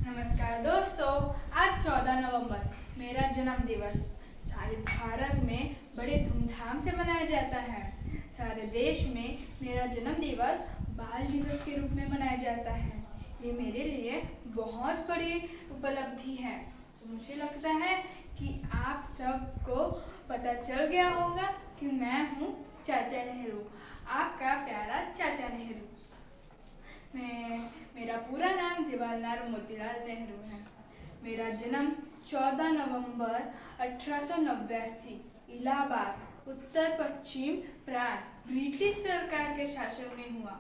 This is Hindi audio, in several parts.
नमस्कार दोस्तों, आज 14 नवंबर मेरा जन्म दिवस सारे भारत में बड़े धूमधाम से मनाया जाता है। सारे देश में मेरा जन्म दिवस बाल दिवस के रूप में मनाया जाता है। ये मेरे लिए बहुत बड़ी उपलब्धि है। मुझे लगता है कि आप सबको पता चल गया होगा कि मैं हूँ चाचा नेहरू, आपका प्यारा चाचा नेहरू। मेरा पूरा नाम जवाहरलाल मोतीलाल नेहरू है। मेरा जन्म 14 नवंबर 1889 इलाहाबाद उत्तर पश्चिम प्रांत ब्रिटिश सरकार के शासन में हुआ।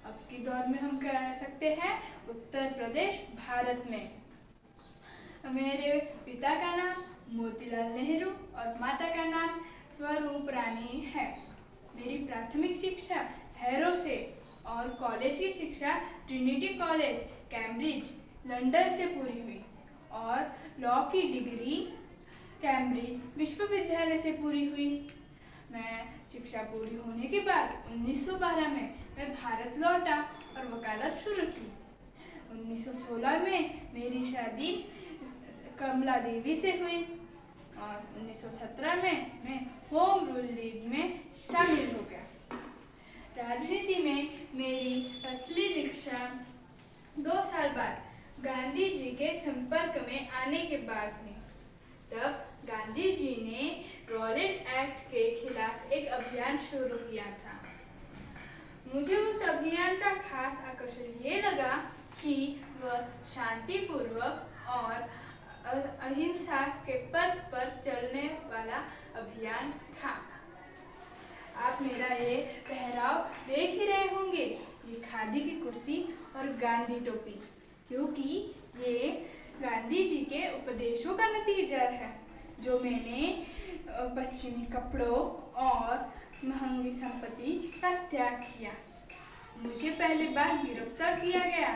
अब के दौर में हम कह सकते हैं उत्तर प्रदेश भारत में। मेरे पिता का नाम मोतीलाल नेहरू और माता का नाम स्वरूप रानी है। मेरी प्राथमिक शिक्षा हैरो से और कॉलेज की शिक्षा ट्रिनिटी कॉलेज कैम्ब्रिज लंदन से पूरी हुई और लॉ की डिग्री कैम्ब्रिज विश्वविद्यालय से पूरी हुई। मैं शिक्षा पूरी होने के बाद 1912 में मैं भारत लौटा और वकालत शुरू की। 1916 में मेरी शादी कमला देवी से हुई और 1917 में मैं होम रूल लीग में शामिल हो गया। राजनीति में मेरी असली दीक्षा 2 साल बाद गांधी जी के संपर्क में आने के बाद हुई। तब गांधी जी ने रॉलेट एक्ट के खिलाफ एक अभियान शुरू किया था। मुझे उस अभियान का खास आकर्षण ये लगा कि वह शांतिपूर्वक और अहिंसा के पथ पर चलने वाला अभियान था। आप मेरा ये पहराव देख ही रहे होंगे, ये खादी की कुर्ती और गांधी टोपी, क्योंकि ये गांधी जी के उपदेशों का नतीजा है जो मैंने पश्चिमी कपड़ों और महंगी संपत्ति का त्याग किया। मुझे पहली बार गिरफ्तार किया गया,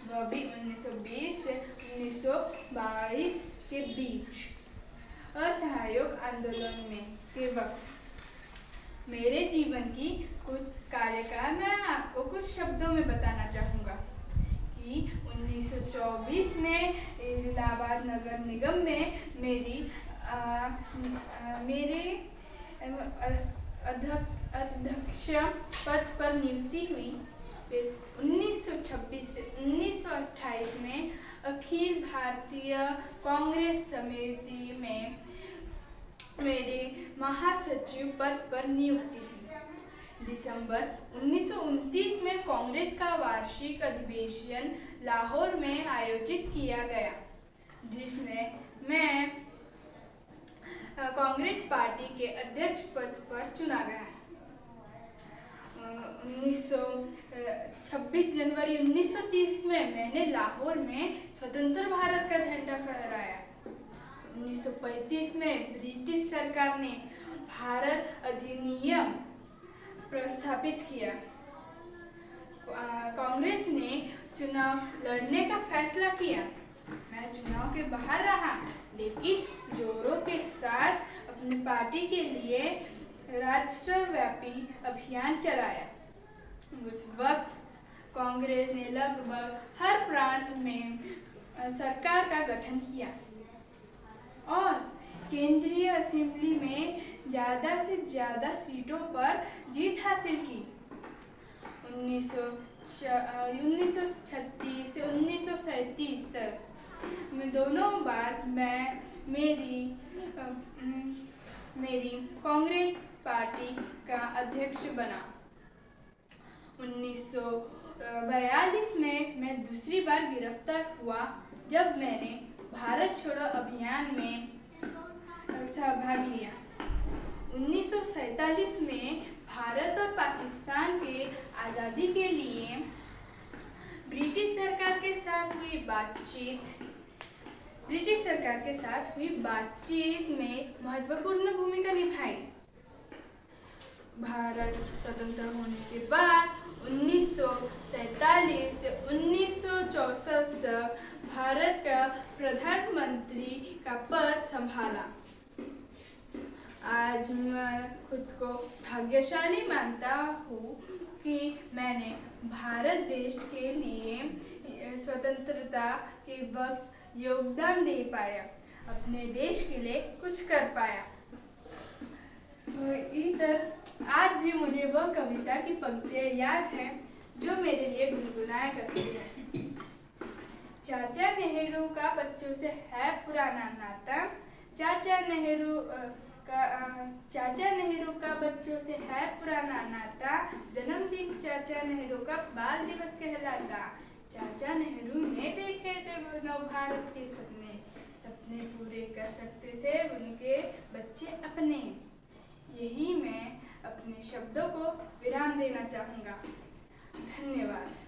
वह भी 1920 से 1922 के बीच असहयोग आंदोलन में के वक्त। मेरे जीवन की कुछ कार्यकाल मैं आपको कुछ शब्दों में बताना चाहूँगा कि 1924 में इलाहाबाद नगर निगम में मेरे अध्यक्ष पद पर नियुक्ति हुई। फिर 1926 से 1928 में अखिल भारतीय कांग्रेस समिति में मेरे महासचिव पद पर नियुक्ति हुई। दिसंबर 1929 में कांग्रेस का वार्षिक अधिवेशन लाहौर में आयोजित किया गया, जिसमें मैं कांग्रेस पार्टी के अध्यक्ष पद पर चुना गया। 26 जनवरी 1930 में मैंने लाहौर में स्वतंत्र भारत का झंडा फहराया। 1935 में ब्रिटिश सरकार ने भारत अधिनियम प्रस्थापित किया। कांग्रेस ने चुनाव लड़ने का फैसला किया। मैं चुनाव के बाहर रहा, लेकिन जोरों के साथ अपनी पार्टी के लिए राष्ट्रव्यापी अभियान चलाया। उस वक्त कांग्रेस ने लगभग हर प्रांत में सरकार का गठन किया और केंद्रीय असेंबली में ज़्यादा से ज़्यादा सीटों पर जीत हासिल की। 1936 से 1937 तक में दोनों बार मैं मेरी कांग्रेस पार्टी का अध्यक्ष बना। 1942 में मैं दूसरी बार गिरफ्तार हुआ जब मैंने भारत छोड़ो अभियान में सहभाग लिया। 1947 में भारत और पाकिस्तान के आज़ादी के लिए ब्रिटिश सरकार के साथ हुई बातचीत में महत्वपूर्ण भूमिका निभाई। भारत स्वतंत्र होने के बाद 1947 से 1964 तक भारत का प्रधानमंत्री का पद संभाला। आज मैं खुद को भाग्यशाली मानता हूँ कि मैंने भारत देश के लिए स्वतंत्र स्वतंत्रता के वक्त योगदान दे पाया, अपने देश के लिए कुछ कर पाया। आज भी मुझे वह कविता की पंक्तियां याद हैं जो मेरे लिए गुनगुनाया करती है। चाचा नेहरू का बच्चों से है पुराना नाता, चाचा नेहरू का बच्चों से है पुराना नाता, जन्मदिन चाचा नेहरू का बाल दिवस कहलाता। चाचा नेहरू ने देखे थे नव भारत के सपने, सपने पूरे कर सकते थे उनके बच्चे अपने। यही मैं अपने शब्दों को विराम देना चाहूँगा। धन्यवाद।